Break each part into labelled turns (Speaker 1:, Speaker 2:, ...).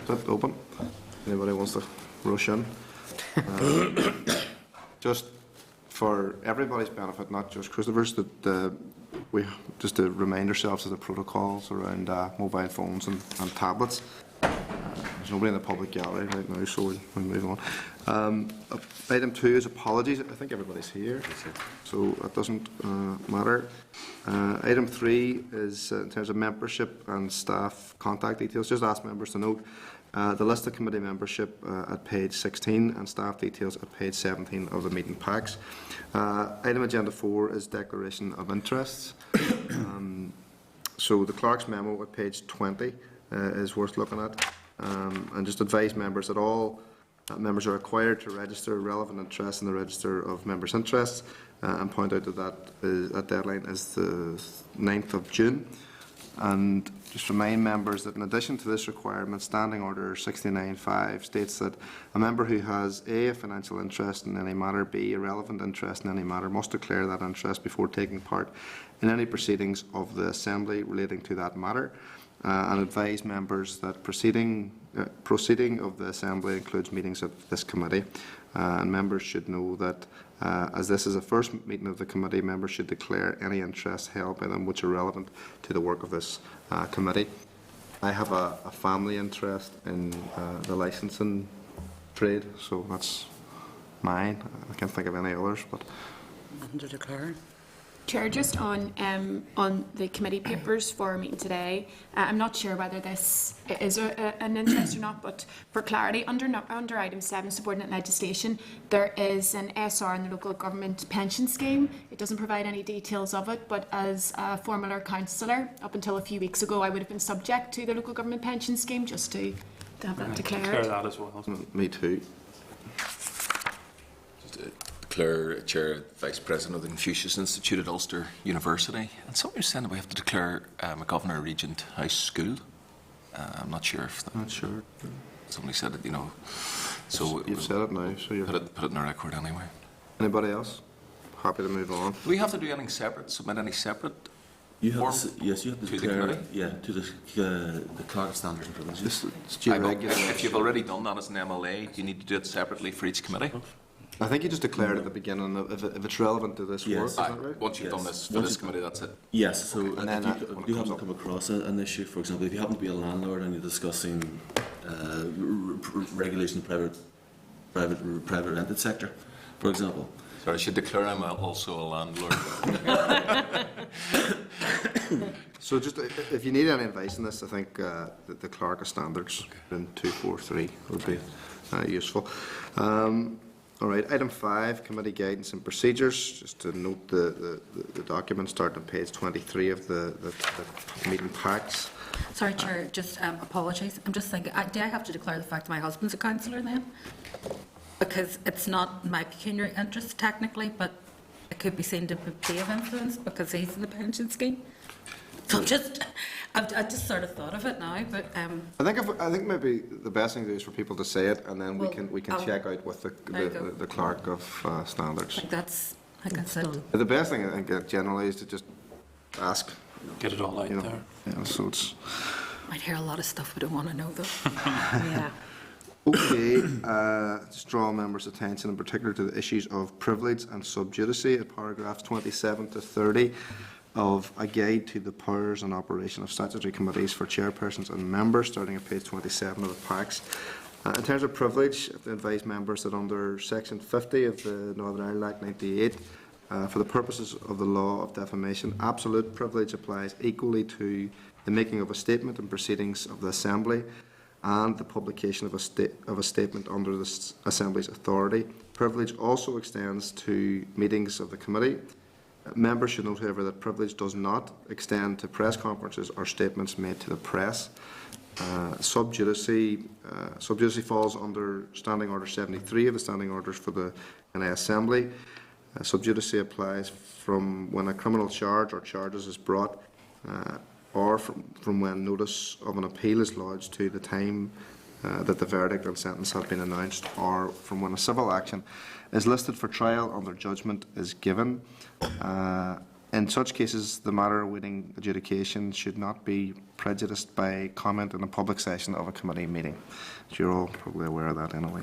Speaker 1: Is that open? Anybody wants to rush in? Just for everybody's benefit, not just Christopher's, that we just to remind ourselves of the protocols around mobile phones and tablets. There's nobody in the public gallery right now, so we'll move on. Item 2 is apologies. I think everybody's here, so that doesn't matter. Item 3 is in terms of membership and staff contact details. Just ask members to note the list of committee membership at page 16 and staff details at page 17 of the meeting packs. Item agenda 4 is declaration of interests. So the clerk's memo at page 20 is worth looking at, and just advise members that all members are required to register relevant interests in the register of members' interests, and point out that deadline is the 9th of June. And just remind members that in addition to this requirement, Standing Order 69.5 states that a member who has A, a financial interest in any matter, B, a relevant interest in any matter, must declare that interest before taking part in any proceedings of the Assembly relating to that matter, and advise members that proceeding of the Assembly includes meetings of this committee, and members should know that as this is a first meeting of the committee, members should declare any interests held by them which are relevant to the work of this committee. I have a family interest in the licensing trade, so that's mine. I can't think of any others. But
Speaker 2: nothing to declare.
Speaker 3: Chair, just on the committee papers for our meeting today, I'm not sure whether this is an interest or not, but for clarity, under item 7, subordinate legislation, there is an SR in the local government pension scheme. It doesn't provide any details of it, but as a former councillor, up until a few weeks ago, I would have been subject to the local government pension scheme, just to have that declared.
Speaker 4: Declare that as well.
Speaker 1: Me too.
Speaker 5: Chair, Vice President of the Confucius Institute at Ulster University. And somebody was saying that we have to declare McGovern Regent House School. I'm not sure if that...
Speaker 1: Not sure.
Speaker 5: Somebody said it, you know. So
Speaker 1: you've said it now, so you're...
Speaker 5: Put it in the record anyway.
Speaker 1: Anybody else? Happy to move on.
Speaker 5: Do we have to do anything separate, submit any separate
Speaker 6: form? Yes, you have to declare, to the Clerk of Standards and Privileges.
Speaker 5: If you've already done that as an MLA, do you need to do it separately for each committee?
Speaker 1: I think you just declared at the beginning if it's relevant to this work, is that right?
Speaker 5: Once you've done this for this committee, that's it.
Speaker 6: Yes, so
Speaker 1: and then
Speaker 6: if you happen to come across an issue, for example, if you happen to be a landlord and you're discussing regulation of private rented sector, for example.
Speaker 5: Sorry, I should declare I'm also a landlord.
Speaker 1: So just if you need any advice on this, I think the Clerk of Standards in 243 would be useful. All right, item 5, committee guidance and procedures. Just to note the document starting on page 23 of the meeting packs.
Speaker 2: Sorry, Chair, just apologise. I'm just thinking, do I have to declare the fact that my husband's a councillor then? Because it's not my pecuniary interest technically, but it could be seen to be of influence because he's in the pension scheme. So I just sort of thought of it now, but
Speaker 1: I think maybe the best thing to do is for people to say it, and then we can check out with the Clerk of Standards.
Speaker 2: like that's it.
Speaker 1: The best thing I think generally is to just ask.
Speaker 4: Get it all out
Speaker 1: You know,
Speaker 4: there.
Speaker 1: yeah, so it's
Speaker 2: Might hear a lot of stuff we don't want to know though. Yeah.
Speaker 1: okay. Just draw members' attention in particular to the issues of privilege and sub judice at paragraphs 27 to 30 of a guide to the powers and operation of statutory committees for chairpersons and members, starting at page 27 of the packs. In terms of privilege, I have to advise members that under section 50 of the Northern Ireland Act 98, for the purposes of the law of defamation, absolute privilege applies equally to the making of a statement and proceedings of the Assembly and the publication of a statement under the Assembly's authority. Privilege also extends to meetings of the committee. Members should note, however, that privilege does not extend to press conferences or statements made to the press. Sub judice falls under Standing Order 73 of the Standing Orders for the NI Assembly. Sub judice applies from when a criminal charge or charges is brought, or from when notice of an appeal is lodged to the time that the verdict and sentence have been announced, or from when a civil action is listed for trial under judgment is given. In such cases, the matter awaiting adjudication should not be prejudiced by comment in a public session of a committee meeting. So you're all probably aware of that anyway.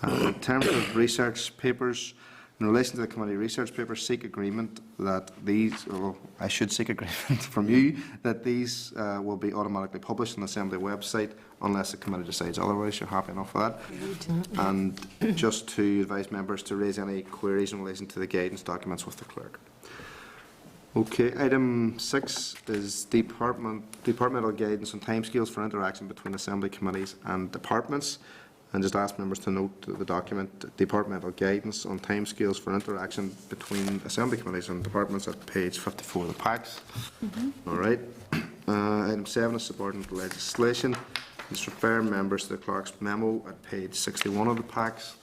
Speaker 1: In terms of research papers, in relation to the committee research papers, seek agreement that these, well, I should seek agreement from you that these will be automatically published on the Assembly website unless the committee decides otherwise. You're happy enough with that? And just to advise members to raise any queries in relation to the guidance documents with the clerk. Okay, item 6 is departmental guidance on timescales for interaction between Assembly committees and departments. And just ask members to note the document departmental guidance on timescales for interaction between Assembly committees and departments at page 54 of the packs. All right. Item 7 is subordinate legislation. Just refer members to the clerk's memo at page 61 of the packs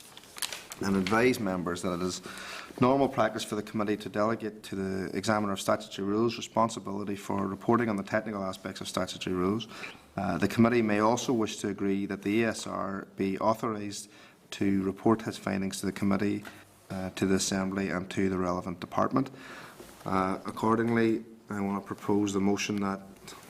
Speaker 1: and advise members that it is normal practice for the committee to delegate to the examiner of statutory rules responsibility for reporting on the technical aspects of statutory rules. The committee may also wish to agree that the ESR be authorised to report his findings to the committee, to the Assembly and to the relevant department. Accordingly, I want to propose the motion that,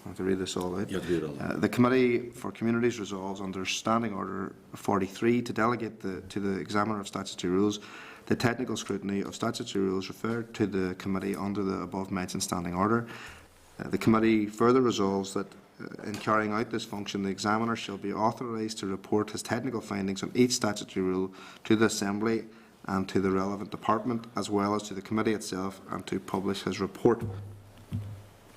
Speaker 1: I have to read this all out.
Speaker 6: You have to read it all.
Speaker 1: The Committee for Communities resolves under Standing Order 43 to delegate to the Examiner of Statutory Rules the technical scrutiny of statutory rules referred to the committee under the above-mentioned Standing Order. The committee further resolves that in carrying out this function, the examiner shall be authorised to report his technical findings on each statutory rule to the Assembly and to the relevant department, as well as to the committee itself, and to publish his report.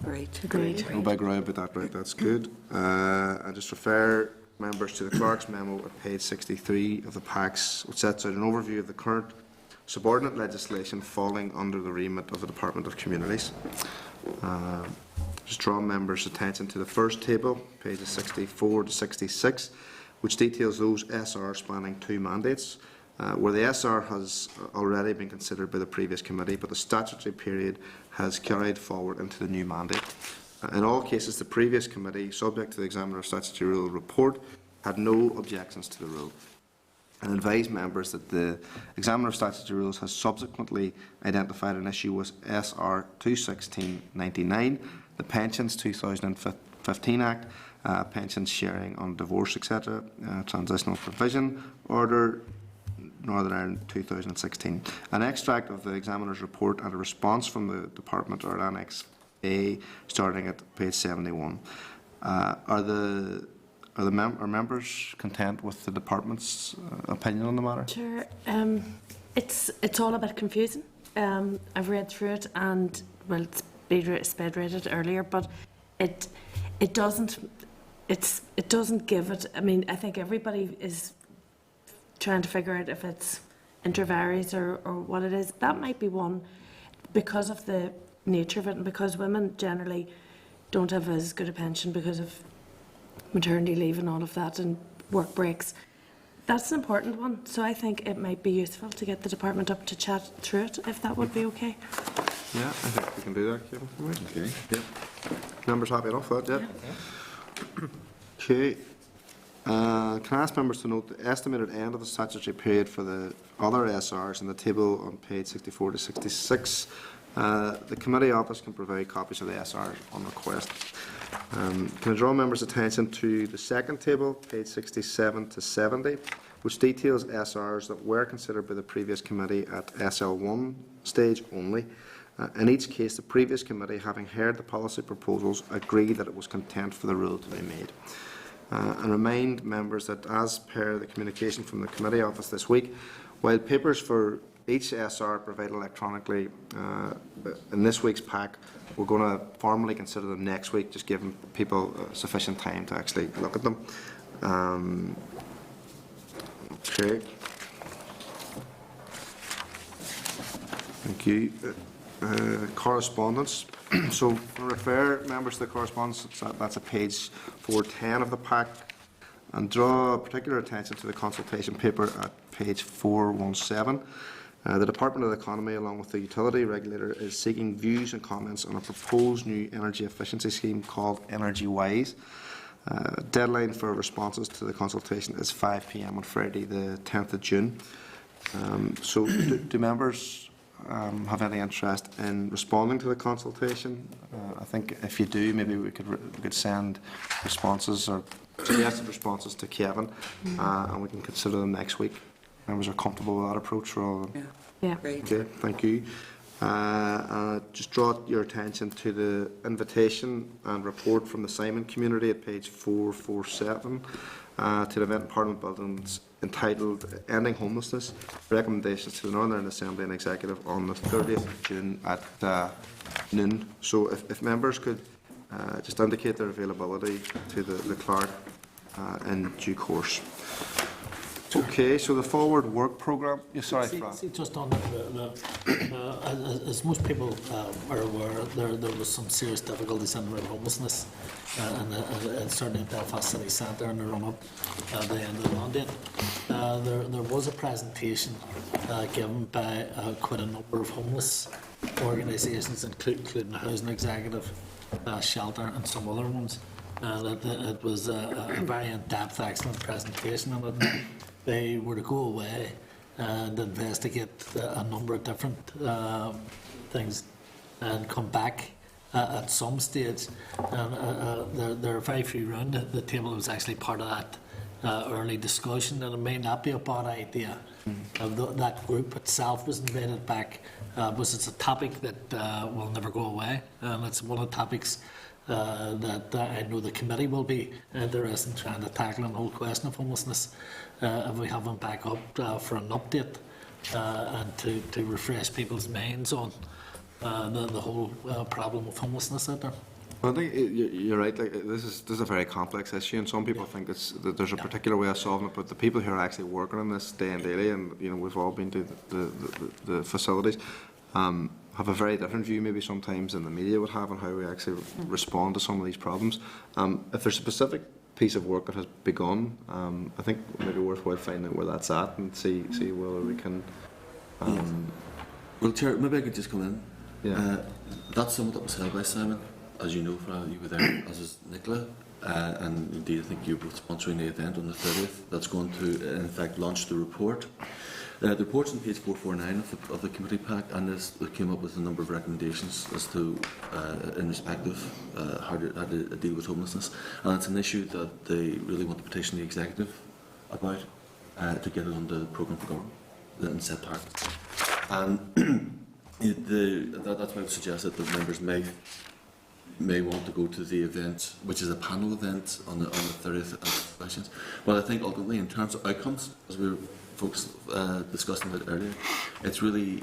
Speaker 4: Right, agreed.
Speaker 1: No big row about that, right? That's good. I just refer members to the clerk's memo at page 63 of the packs, which sets out an overview of the current subordinate legislation falling under the remit of the Department of Communities. Just draw members' attention to the first table, pages 64 to 66, which details those SR spanning 2 mandates, where the SR has already been considered by the previous committee, but the statutory period has carried forward into the new mandate. In all cases, the previous committee, subject to the Examiner of Statutory Rule report, had no objections to the rule, and advised members that the Examiner of Statutory Rules has subsequently identified an issue with SR 216/99, the Pensions 2015 Act, Pensions Sharing on Divorce, etc., Transitional Provision Order, Northern Ireland 2016. An extract of the Examiner's report and a response from the Department are Annex A, starting at page 71. Are members content with the Department's opinion on the matter?
Speaker 4: Sure. It's all a bit confusing. I've read through it, and well, it's been rated earlier, but it doesn't give it. I mean, I think everybody is trying to figure out if it's intervaries or what it is. That might be one, because of the nature of it, and because women generally don't have as good a pension because of maternity leave and all of that, and work breaks. That's an important one, so I think it might be useful to get the department up to chat through it, if that would be okay.
Speaker 1: Yeah, I think we can do that, Kevin.
Speaker 6: Okay.
Speaker 1: Yeah. Members happy enough with that, yeah? Okay. Can I ask members to note the estimated end of the statutory period for the other SRs in the table on page 64 to 66? The committee office can provide copies of the SRs on request. Can I draw members' attention to the second table, page 67 to 70, which details SRs that were considered by the previous committee at SL1 stage only. In each case, the previous committee, having heard the policy proposals, agreed that it was content for the rule to be made. And remind members that, as per the communication from the committee office this week, while papers for each SR provided electronically in this week's pack, we're going to formally consider them next week, just giving people sufficient time to actually look at them. Okay. Thank you. Correspondence. So I refer members to the correspondence, that's at page 410 of the pack, and draw particular attention to the consultation paper at page 417. The Department of the Economy, along with the utility regulator, is seeking views and comments on a proposed new energy efficiency scheme called Energy Wise. Deadline for responses to the consultation is 5 p.m. on Friday, the 10th of June. So do members have any interest in responding to the consultation? I think if you do, maybe we could send responses or suggested responses to Kevin, and we can consider them next week. Members are comfortable with that approach rather than...
Speaker 4: Yeah.
Speaker 1: Okay, thank you. Just draw your attention to the invitation and report from the Simon community at page 447 to the event in Parliament Buildings entitled Ending Homelessness, Recommendations to the Northern Ireland Assembly and Executive on the 30th of June at noon. So if members could just indicate their availability to the clerk in due course. Okay, so the forward work programme. Yeah, sorry, Fran.
Speaker 7: See, just on as most people are aware, there was some serious difficulties in homelessness, and certainly in Belfast City Centre in the run-up the end of the mandate. There was a presentation given by quite a number of homeless organisations, including the Housing Executive, Shelter, and some other ones. It was a very in-depth, excellent presentation, and they were to go away and investigate a number of different things and come back at some stage. And there are very few around the table. It was actually part of that early discussion, and it may not be a bad idea. That group itself was invited back. It's a topic that will never go away, and it's one of the topics that I know the committee will be interested in trying to tackle, the whole question of homelessness. If we have them back up for an update and to refresh people's minds on the whole problem of homelessness out there.
Speaker 1: Well, I think you're right. Like, this is a very complex issue, and some people think that there's a particular way of solving it. But the people who are actually working on this day and daily, and we've all been to the facilities, have a very different view, maybe sometimes than the media would have, on how we actually respond to some of these problems. If there's a specific piece of work that has begun, I think maybe worthwhile finding out where that's at and see whether we can.
Speaker 6: Well, Chair, maybe I could just come in.
Speaker 1: Yeah.
Speaker 6: That summit that was held by Simon, as you know, Fra, you were there, as is Nicola, and indeed I think you're both sponsoring the event on the 30th. That's going to, in fact, launch the report. The report's on page 449 of the committee pack, and it came up with a number of recommendations as to, in respect of how to deal with homelessness. And it's an issue that they really want to petition the executive about to get it on the programme for government and set targets. And that's why I would suggest that the members may want to go to the event, which is a panel event on the 30th questions. But I think ultimately, in terms of outcomes, as we were discussing it earlier, it's really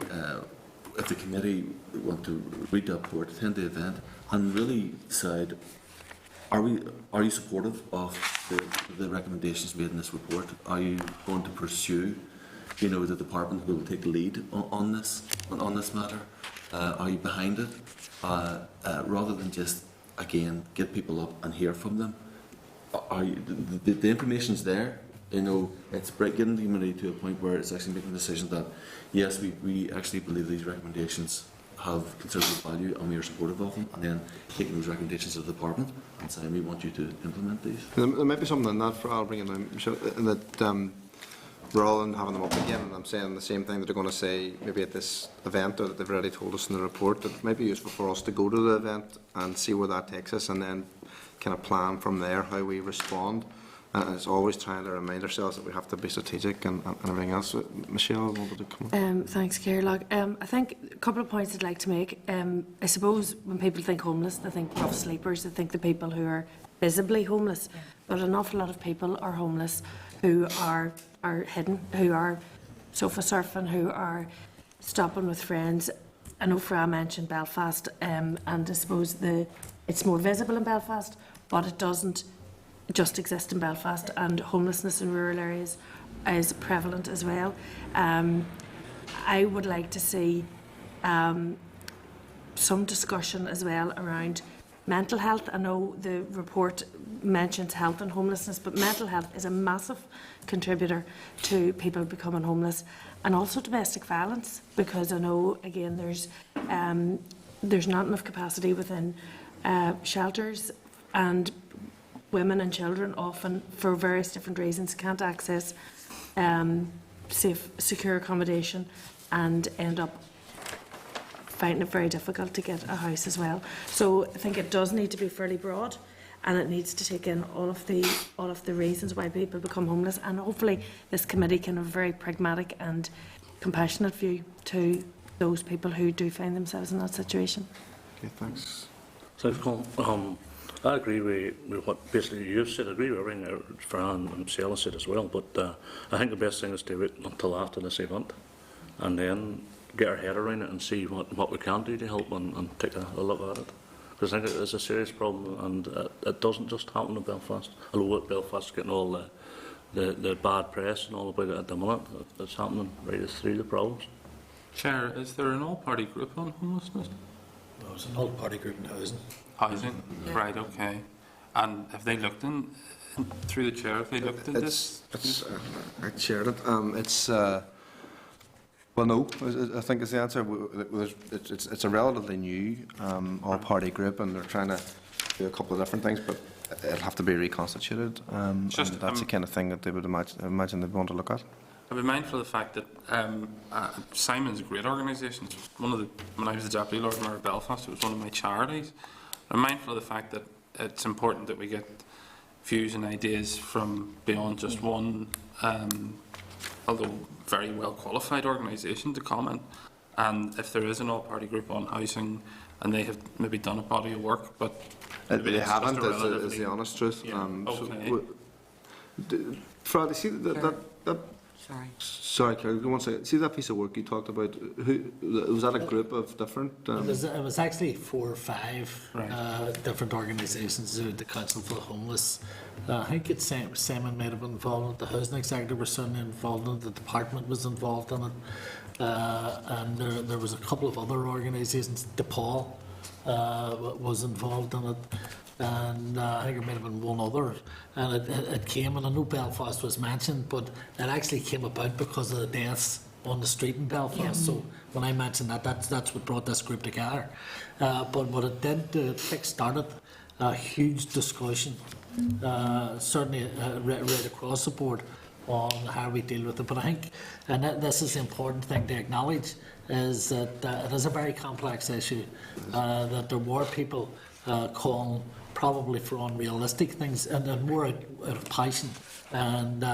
Speaker 6: if the committee want to read the report, attend the event, and really decide: are you supportive of the recommendations made in this report? Are you going to pursue, the department who will take the lead on this matter? Are you behind it? Rather than just again get people up and hear from them, the information's there. It's getting the committee to a point where it's actually making a decision that yes, we actually believe these recommendations have considerable value and we are supportive of them, and then taking those recommendations to the department and saying we want you to implement these.
Speaker 1: There might be something in that, I'll bring it in, Michelle, in that rather than having them up again, and I'm saying the same thing that they're going to say maybe at this event, or that they've already told us in the report, that it might be useful for us to go to the event and see where that takes us, and then kind of plan from there how we respond. And it's always trying to remind ourselves that we have to be strategic and everything else. Michelle, wanted to come on?
Speaker 4: Thanks, Caroline. I think a couple of points I'd like to make. I suppose when people think homeless, they think rough sleepers, they think the people who are visibly homeless. But an awful lot of people are homeless who are hidden, who are sofa surfing, who are stopping with friends. I know Fra mentioned Belfast, and I suppose it's more visible in Belfast, but it doesn't just exist in Belfast, and homelessness in rural areas is prevalent as well. I would like to see some discussion as well around mental health. I know the report mentions health and homelessness, but mental health is a massive contributor to people becoming homeless, and also domestic violence, because I know again there's not enough capacity within shelters, and women and children often, for various different reasons, can't access safe, secure accommodation and end up finding it very difficult to get a house as well. So I think it does need to be fairly broad, and it needs to take in all of the reasons why people become homeless. And hopefully this committee can have a very pragmatic and compassionate view to those people who do find themselves in that situation.
Speaker 1: Okay, thanks.
Speaker 8: So, I agree with what basically you've said. I agree with everything that Fran and Ciela said as well. But I think the best thing is to wait until after this event, and then get our head around it and see what we can do to help and take a look at it. Because I think it is a serious problem, and it doesn't just happen in Belfast. Although Belfast is getting all the bad press and all about it at the minute, it's happening right through the province.
Speaker 9: Chair, is there an all-party group on homelessness?
Speaker 7: Well, it's an all-party group in housing.
Speaker 9: Housing? Right, okay. And have they looked through the chair, have they looked at this?
Speaker 1: I chaired it. Well, no, I think is the answer. It's a relatively new all-party group, and they're trying to do a couple of different things, but it'll have to be reconstituted. And that's the kind of thing that they would imagine they'd want to look at.
Speaker 9: I'd be mindful of the fact that Simon's a great organisation. When I was the Deputy Lord Mayor of Belfast, it was one of my charities. I'm mindful of the fact that it's important that we get views and ideas from beyond just one, although very well qualified organisation to comment. And if there is an all-party group on housing, and they have maybe done a body of work, but
Speaker 1: They haven't, is the honest truth.
Speaker 9: Yeah, okay.
Speaker 1: Friday, see that
Speaker 2: Sorry.
Speaker 1: sorry, Claire, one second. See that piece of work you talked about? Was that a group of different?
Speaker 7: It was actually 4 or 5
Speaker 9: Right.
Speaker 7: different organisations, the Council for the Homeless. I think Simon might have been involved, the Housing Executive was certainly involved in it, the department was involved in it, and there was a couple of other organisations, DePaul was involved in it, and I think there might have been one other, and it came, and I know Belfast was mentioned, but it actually came about because of the deaths on the street in Belfast. So when I mentioned that's what brought this group together. But what it did, it kick-started a huge discussion, certainly right across the board, on how we deal with it. But I think, and this is the important thing to acknowledge, is that it is a very complex issue, that there were people calling probably for unrealistic things, and more out of passion and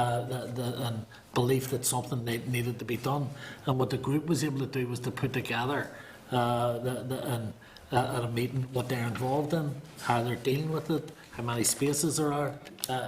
Speaker 7: belief that something needed to be done. And what the group was able to do was to put together at a meeting what they're involved in, how they're dealing with it, how many spaces there are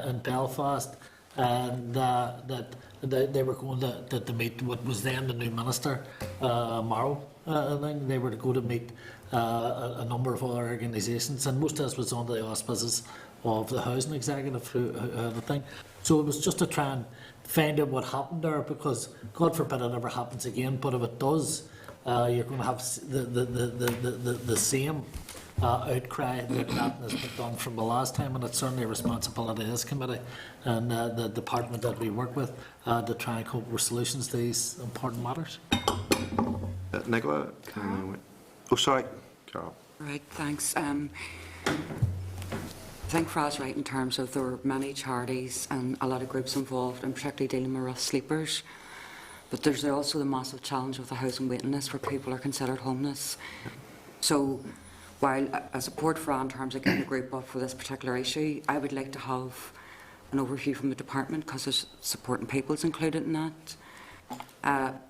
Speaker 7: in Belfast, and that they were going to meet what was then the new minister, Morrow. I think they were to go to meet a number of other organisations, and most of this was under the auspices of the Housing Executive, who had a thing. So it was just to try and find out what happened there, because God forbid it ever happens again, but if it does, you're going to have the same outcry that has been done from the last time, and it's certainly a responsibility of this committee and the department that we work with to try and come up with solutions to these important matters.
Speaker 1: Nicola? Oh, sorry, Carol.
Speaker 10: Right, thanks. I think Fra's right in terms of there were many charities and a lot of groups involved, and particularly dealing with rough sleepers. But there's also the massive challenge of the housing waiting list where people are considered homeless. So while I support Fra in terms of getting a group up for this particular issue, I would like to have an overview from the department, because there's supporting people's included in that,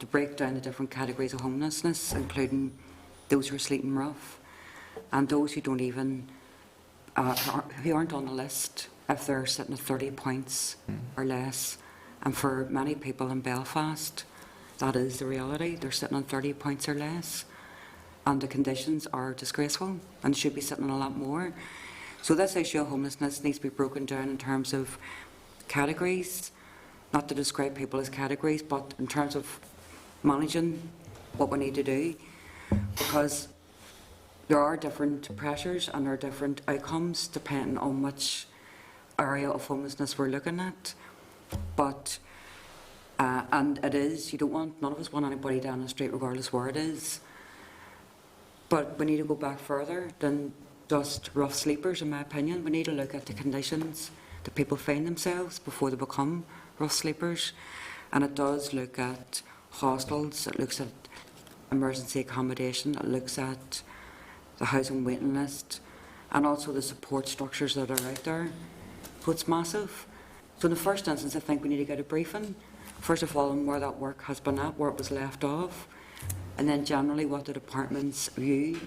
Speaker 10: to break down the different categories of homelessness, including those who are sleeping rough and those who don't even, who aren't on the list if they're sitting at 30 points or less. And for many people in Belfast, that is the reality. They're sitting on 30 points or less, and the conditions are disgraceful and should be sitting on a lot more. So this issue of homelessness needs to be broken down in terms of categories, not to describe people as categories, but in terms of managing what we need to do, because there are different pressures and there are different outcomes depending on which area of homelessness we're looking at. But and it is, none of us want anybody down the street regardless where it is. But we need to go back further than just rough sleepers, in my opinion. We need to look at the conditions that people find themselves before they become rough sleepers. And it does look at hostels, it looks at emergency accommodation. It looks at the housing waiting list and also the support structures that are out there. So it's massive. So in the first instance, I think we need to get a briefing, first of all, on where that work has been at, where it was left off, and then generally what the department's view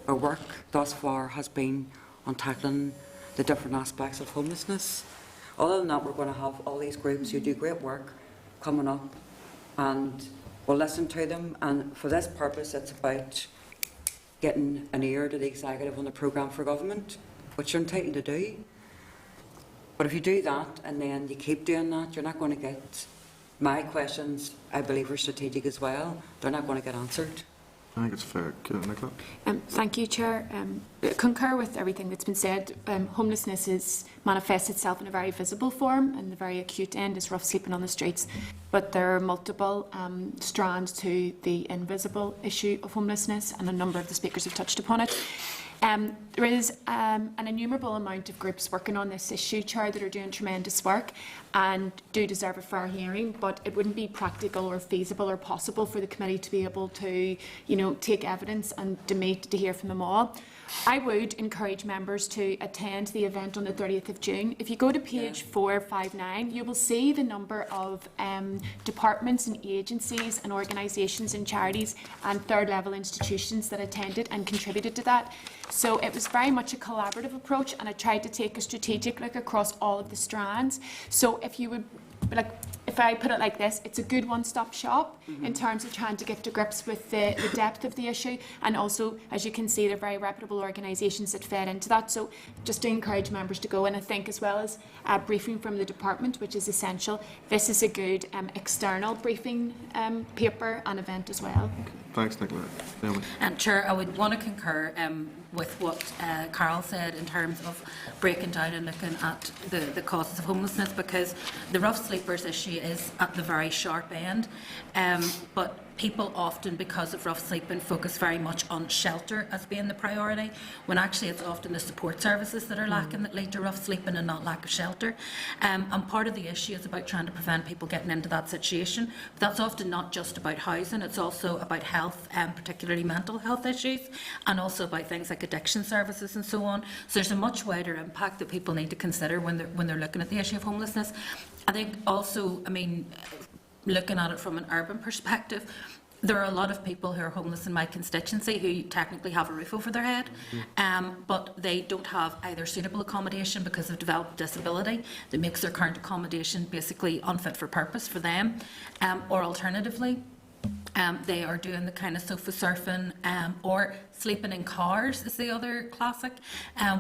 Speaker 10: or work thus far has been on tackling the different aspects of homelessness. Other than that, we're going to have all these groups who do great work coming up, and we'll listen to them. And for this purpose, it's about getting an ear to the executive on the programme for government, which you're entitled to do. But if you do that and then you keep doing that, you're not going to get my questions. I believe are strategic as well. They're not going to get answered.
Speaker 1: I think it's fair. Nicola?
Speaker 3: Thank you, Chair. Concur with everything that's been said. Homelessness manifests itself in a very visible form, and the very acute end is rough sleeping on the streets. But there are multiple strands to the invisible issue of homelessness, and a number of the speakers have touched upon it. There is an innumerable amount of groups working on this issue, Chair, that are doing tremendous work and do deserve a fair hearing, but it wouldn't be practical or feasible or possible for the committee to be able to, take evidence and to hear from them all. I would encourage members to attend the event on the 30th of June. If you go to page 459, you will see the number of departments and agencies and organisations and charities and third-level institutions that attended and contributed to that. So it was very much a collaborative approach, and I tried to take a strategic look across all of the strands. So if you would, if I put it like this, it's a good one-stop shop in terms of trying to get to grips with the depth of the issue, and also, as you can see, they're very reputable organisations that fed into that. So just to encourage members to go, and I think as well as a briefing from the department, which is essential, this is a good external briefing paper and event as well.
Speaker 1: Thanks, Nicola. Naomi?
Speaker 2: Chair, I would want to concur with what Carol said in terms of breaking down and looking at the causes of homelessness, because the rough sleepers issue is at the very sharp end. But people often, because of rough sleeping, focus very much on shelter as being the priority, when actually it's often the support services that are lacking that lead to rough sleeping and not lack of shelter. And part of the issue is about trying to prevent people getting into that situation. But that's often not just about housing, it's also about health, particularly mental health issues, and also about things like addiction services and so on. So there's a much wider impact that people need to consider when they're looking at the issue of homelessness. I think also, looking at it from an urban perspective, there are a lot of people who are homeless in my constituency who technically have a roof over their head, but they don't have either suitable accommodation because of developed disability that makes their current accommodation basically unfit for purpose for them, or alternatively, they are doing the kind of sofa surfing or sleeping in cars is the other classic,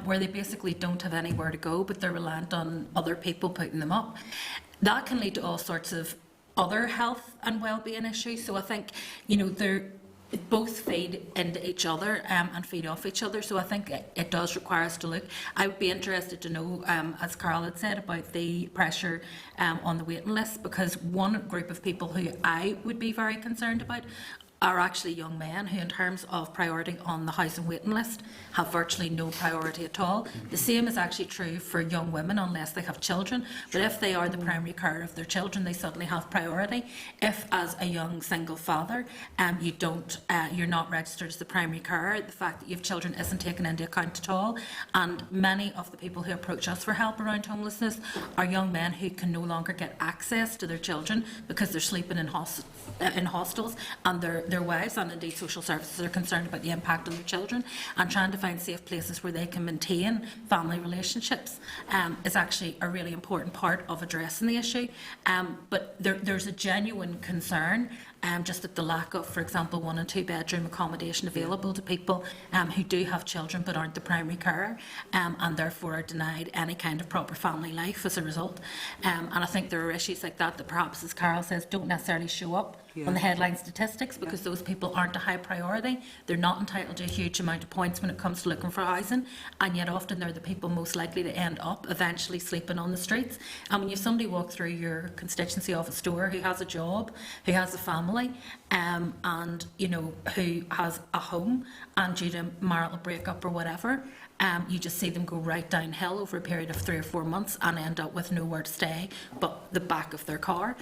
Speaker 2: where they basically don't have anywhere to go, but they're reliant on other people putting them up. That can lead to all sorts of other health and well-being issues. So I think, they're both feed into each other and feed off each other. So I think it does require us to look. I would be interested to know, as Carol had said, about the pressure on the waiting list, because one group of people who I would be very concerned about are actually young men who, in terms of priority on the housing waiting list, have virtually no priority at all. The same is actually true for young women unless they have children, but if they are the primary carer of their children, they suddenly have priority. If, as a young single father, you're not registered as the primary carer, the fact that you have children isn't taken into account at all. And many of the people who approach us for help around homelessness are young men who can no longer get access to their children because they're sleeping in hostels, and their wives and indeed social services are concerned about the impact on their children, and trying to find safe places where they can maintain family relationships is actually a really important part of addressing the issue. But there's a genuine concern just at the lack of, for example, 1 and 2 bedroom accommodation available to people who do have children but aren't the primary carer, and therefore are denied any kind of proper family life as a result. And I think there are issues like that perhaps, as Carol says, don't necessarily show up on the headline statistics because those people aren't a high priority. They're not entitled to a huge amount of points when it comes to looking for housing, and yet often they're the people most likely to end up eventually sleeping on the streets. And when you have somebody walk through your constituency office door who has a job, who has a family, and who has a home, and due to marital breakup or whatever, you just see them go right downhill over a period of 3 or 4 months and end up with nowhere to stay but the back of their car.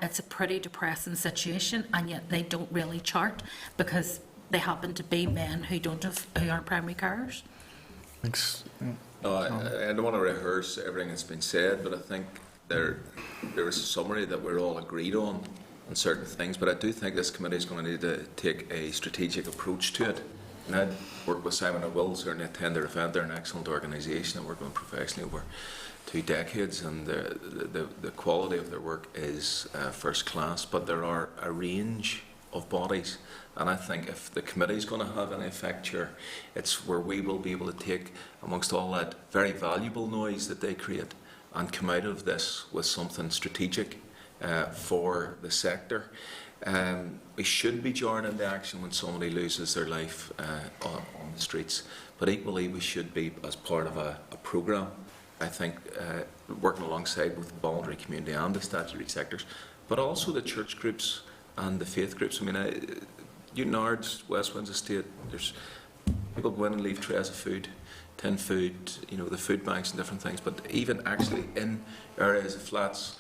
Speaker 2: It's a pretty depressing situation, and yet they don't really chart because they happen to be men who aren't primary carers.
Speaker 1: Thanks.
Speaker 5: No, I don't want to rehearse everything that's been said, but I think there is a summary that we're all agreed on certain things, but I do think this committee is going to need to take a strategic approach to it. And I'd worked with Simon and Will, certainly attend their event. They're an excellent organisation. I've worked with them professionally over 2 decades, and the quality of their work is first class, but there are a range of bodies, and I think if the committee is going to have any effect here, it's where we will be able to take amongst all that very valuable noise that they create and come out of this with something strategic for the sector. We should be joined into action when somebody loses their life on the streets, but equally we should be as part of a programme. I think working alongside both the voluntary community and the statutory sectors, but also the church groups and the faith groups. I mean, Newtonards, West Winds Estate, there's people go in and leave trays of food, tin food, the food banks and different things, but even actually in areas of flats,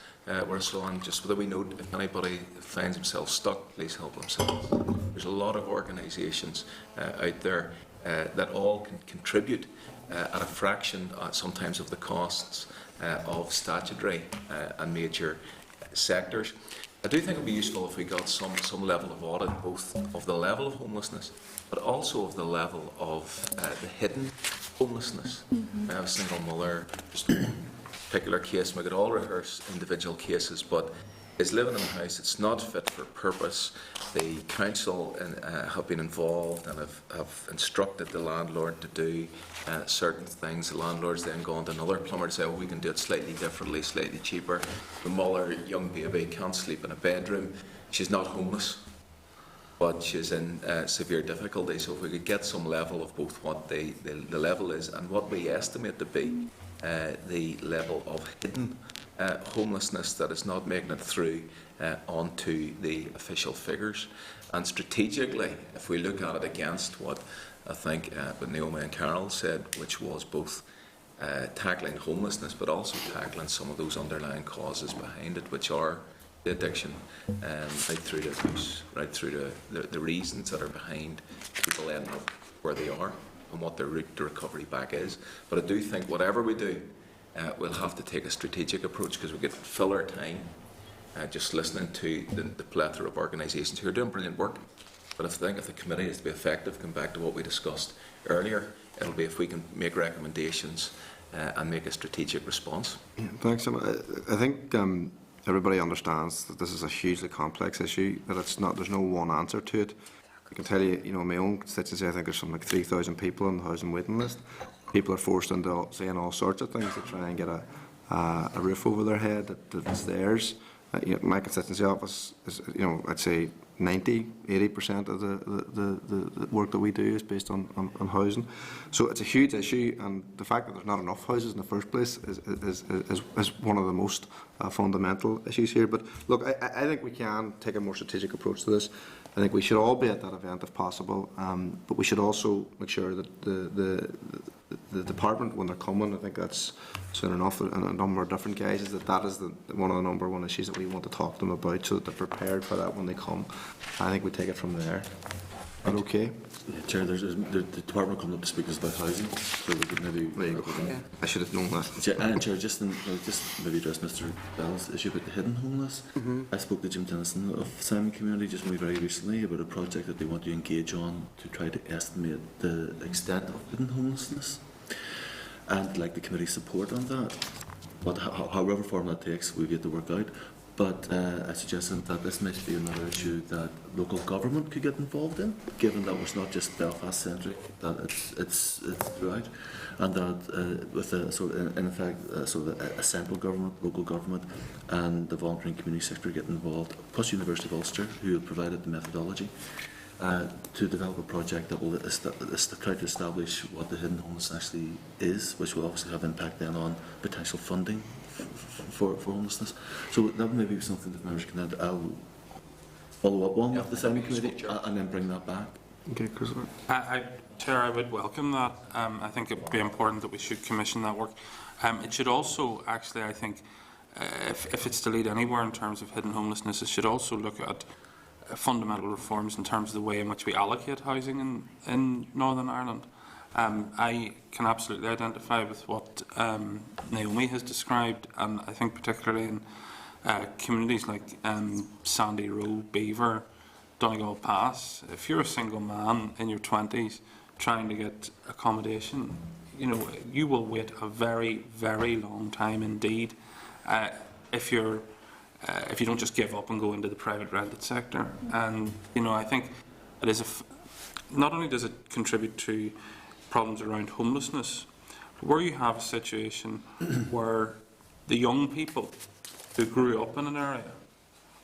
Speaker 5: we're so on, just so that we know if anybody finds themselves stuck, please help themselves. There's a lot of organisations out there that all can contribute at a fraction sometimes of the costs of statutory and major sectors. I do think it would be useful if we got some level of audit, both of the level of homelessness, but also of the level of the hidden homelessness. I have a single mother, just one particular case, we could all rehearse individual cases, but is living in a house that's not fit for purpose. The council have been involved and have instructed the landlord to do certain things. The landlord's then gone to another plumber to say, oh, we can do it slightly differently, slightly cheaper. The mother, young baby, can't sleep in a bedroom. She's not homeless, but she's in severe difficulty. So if we could get some level of both what the level is and what we estimate to be the level of hidden homelessness that is not making it through onto the official figures. And strategically, if we look at it against what I think what Naomi and Carol said, which was both tackling homelessness but also tackling some of those underlying causes behind it, which are the addiction, right through to abuse, right through to the reasons that are behind people ending up where they are and what their route to recovery back is. But I do think whatever we do, we'll have to take a strategic approach, because we could fill our time just listening to the plethora of organisations who are doing brilliant work. But I think if the committee is to be effective, come back to what we discussed earlier, it'll be if we can make recommendations and make a strategic response.
Speaker 1: Yeah, thanks. I think everybody understands that this is a hugely complex issue, that there's no one answer to it. I can tell you, in my own constituency, I think there's something like 3,000 people on the housing waiting list. People are forced into saying all sorts of things to try and get a roof over their head that's theirs. My constituency office is, I'd say 80% of the work that we do is based on housing. So it's a huge issue, and the fact that there's not enough houses in the first place is one of the most fundamental issues here. But look, I think we can take a more strategic approach to this. I think we should all be at that event if possible, but we should also make sure that the department, when they're coming, I think that's soon enough, and a number of different guys, is that is one of the number one issues that we want to talk to them about, so that they're prepared for that when they come. I think we take it from there. Is that okay?
Speaker 6: Yeah, Chair, the department coming up to speak is about housing, so we could maybe...
Speaker 1: There you go.
Speaker 10: Yeah.
Speaker 1: I should have known that.
Speaker 6: Chair, just maybe address Mr. Bell's issue about the hidden homeless. I spoke to Jim Tennyson of Simon Community just very recently about a project that they want to engage on to try to estimate the extent of hidden homelessness, and like the committee support on that. But however form that takes, we get to work out. But I suggested that this might be another issue that local government could get involved in, given that it's not just Belfast-centric, that it's throughout, and that with a sort of, in effect, a central government, local government, and the voluntary and community sector get involved, plus University of Ulster, who have provided the methodology, to develop a project that will try to establish what the hidden homeless actually is, which will obviously have impact then on potential funding for homelessness. So that may be something that members can add. I'll follow up on with the Simon Committee and then bring that back.
Speaker 1: Okay, Chris.
Speaker 9: Chair, I would welcome that. I think it would be important that we should commission that work. It should also, actually, I think, if it's to lead anywhere in terms of hidden homelessness, it should also look at fundamental reforms in terms of the way in which we allocate housing in Northern Ireland. I can absolutely identify with what Naomi has described, and I think particularly in communities like Sandy Row, Beaver, Donegal Pass, if you're a single man in your 20s trying to get accommodation, you know, you will wait a very, very long time indeed if you don't just give up and go into the private rented sector. And, you know, I think it is not only does it contribute to problems around homelessness, but where you have a situation where the young people who grew up in an area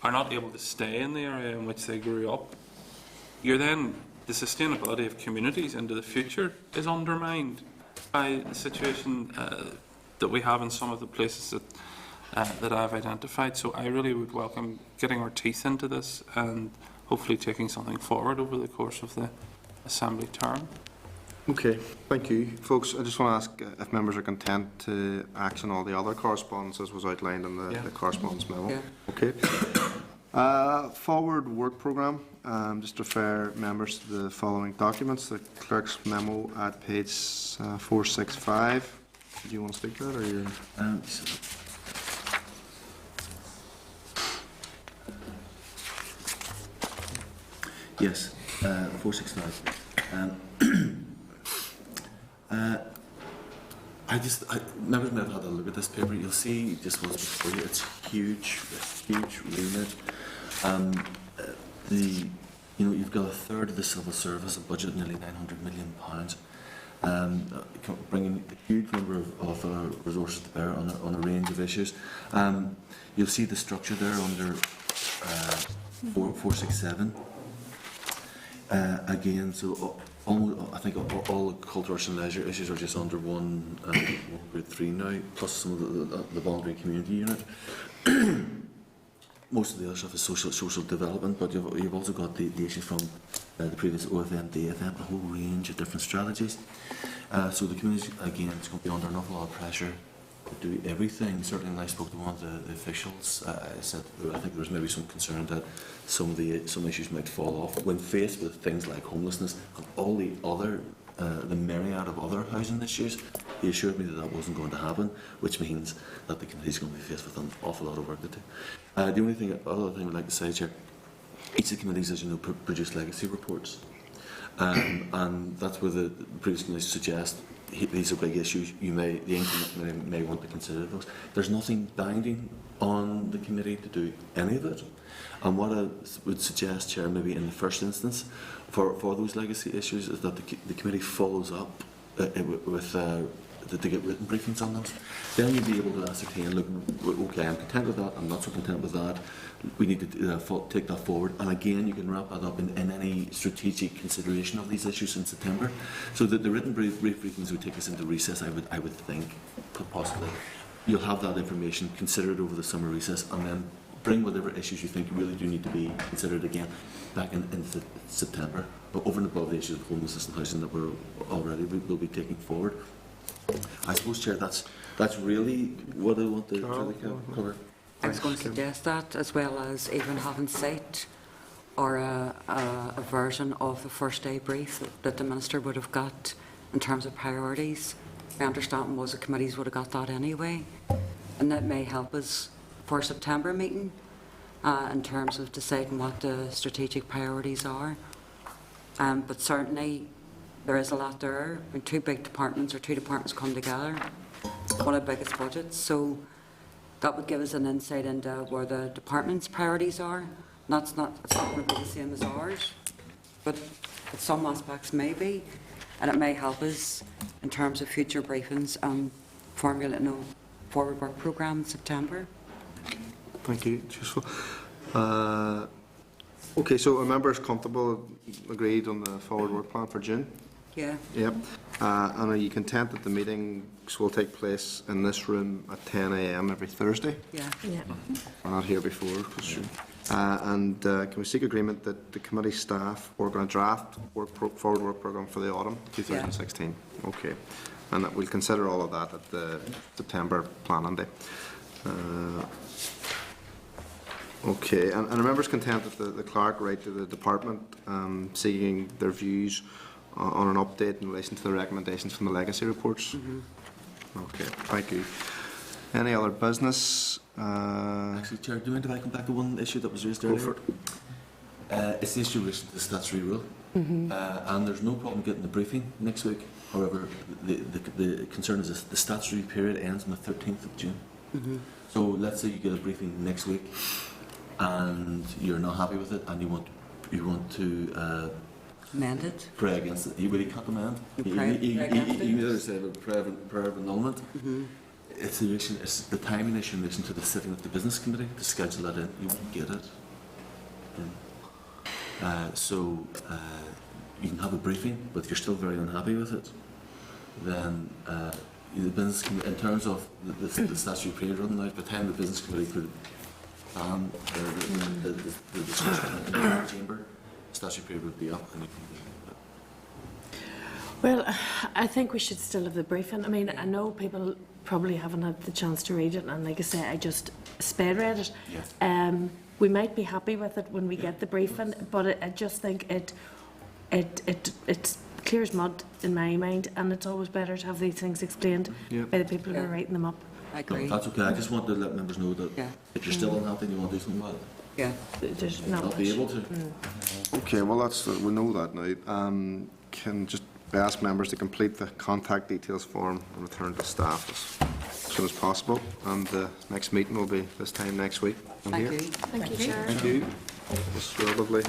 Speaker 9: are not able to stay in the area in which they grew up, the sustainability of communities into the future is undermined by the situation that we have in some of the places that I've identified. So I really would welcome getting our teeth into this and hopefully taking something forward over the course of the Assembly term.
Speaker 1: Okay, thank you. Folks, I just want to ask if members are content to action all the other correspondence as was outlined in the correspondence memo.
Speaker 10: Yeah.
Speaker 1: Okay. Forward work programme, just refer members to the following documents. The clerk's memo at page 465. Do you want to speak to that, or you?
Speaker 6: Yes, 465. Members may have had a look at this paper. You'll see just what's before you. It's huge, remit. You've got a third of the civil service, a budget of nearly £900 million, bringing a huge number of resources to bear on a range of issues. You'll see the structure there under 467. Again, so I think all the culture and leisure issues are just under one group 3 now, plus some of the voluntary community unit. Most of the other stuff is social development, but you've also got the issues from the previous OFM, DFM, a whole range of different strategies. So the community, again, is going to be under an awful lot of pressure to do everything. Certainly when I spoke to one of the officials, I said I think there was maybe some concern that some issues might fall off when faced with things like homelessness and all the other the myriad of other housing issues. He assured me that wasn't going to happen, which means that the committee is going to be faced with an awful lot of work to do. The other thing I'd like to say, Chair, each of the committees, as you know, produce legacy reports, and that's where the previous committees suggest these are big issues. The income committee may want to consider those. There's nothing binding on the committee to do any of it. And what I would suggest, Chair, maybe in the first instance, for those legacy issues, is that the committee follows up with to get written briefings on them. Then you'll be able to ascertain, look, okay, I'm content with that, I'm not so content with that. We need to take that forward. And again, you can wrap that up in any strategic consideration of these issues in September. So that the written briefings would take us into recess, I would think, possibly. You'll have that information, consider it over the summer recess, and then bring whatever issues you think really do need to be considered again back in September, but over and above the issues of homelessness and housing that we'll be taking forward. I suppose, Chair, that's really what I want to cover.
Speaker 10: I was going to suggest that, as well as even having sight or a version of the first day brief that the Minister would have got in terms of priorities. My understanding was the committees would have got that anyway, and that may help us for September meeting in terms of deciding what the strategic priorities are. But certainly there is a lot there. When two departments come together, one of the biggest budgets, so that would give us an insight into where the department's priorities are. It's not going to be the same as ours, but some aspects may be, and it may help us in terms of future briefings and formulating a forward work programme in September.
Speaker 1: Thank you. It's useful. Okay, so are members comfortable, agreed on the forward work plan for June?
Speaker 10: Yeah.
Speaker 1: Yep. And are you content that the meetings will take place in this room at 10 a.m. every Thursday?
Speaker 10: Yeah.
Speaker 4: Yeah.
Speaker 1: We're not here before. Can we seek agreement that the committee staff work on a draft forward work programme for the autumn 2016? Okay. And that we'll consider all of that at the September planning day. Okay, and are members content that the clerk write to the department seeking their views on an update in relation to the recommendations from the legacy reports? Okay, thank you. Any other business?
Speaker 6: Actually, Chair, do you mind if I come back to one issue that was raised
Speaker 1: Go
Speaker 6: earlier?
Speaker 1: for it.
Speaker 6: It's the issue related to the statutory rule. And there's no problem getting the briefing next week. However, the concern is this, the statutory period ends on the 13th of June. So let's say you get a briefing next week and you're not happy with it and you want to
Speaker 10: Amend it.
Speaker 6: pray against it. You really can't amend. You either say a prayer of annulment. It's the timing issue in relation to the sitting of the business committee to schedule that in. You won't get it. So you can have a briefing, but if you're still very unhappy with it, then the business committee, in terms of the statutory period running out, by the time the business committee could plan the discussion in the chamber, the statutory period would be up and you can.
Speaker 4: Well, I think we should still have the briefing. I mean, I know people probably haven't had the chance to read it, and like I say, I just sped read it.
Speaker 6: Yeah.
Speaker 4: We might be happy with it when we get the briefing, but I just think it's clear as mud in my mind, and it's always better to have these things explained by the people who are writing them up.
Speaker 10: I agree.
Speaker 6: That's okay. I just want to let members know that if you're still unhappy and you want to do something about it,
Speaker 10: Yeah.
Speaker 4: There's
Speaker 6: you'll not be able to.
Speaker 1: Okay, well, we know that now. Can just ask members to complete the contact details form and return to staff as soon as possible. And the next meeting will be this time next week.
Speaker 10: Thank you.
Speaker 3: Thank you, Chair.
Speaker 1: Thank you. That's lovely.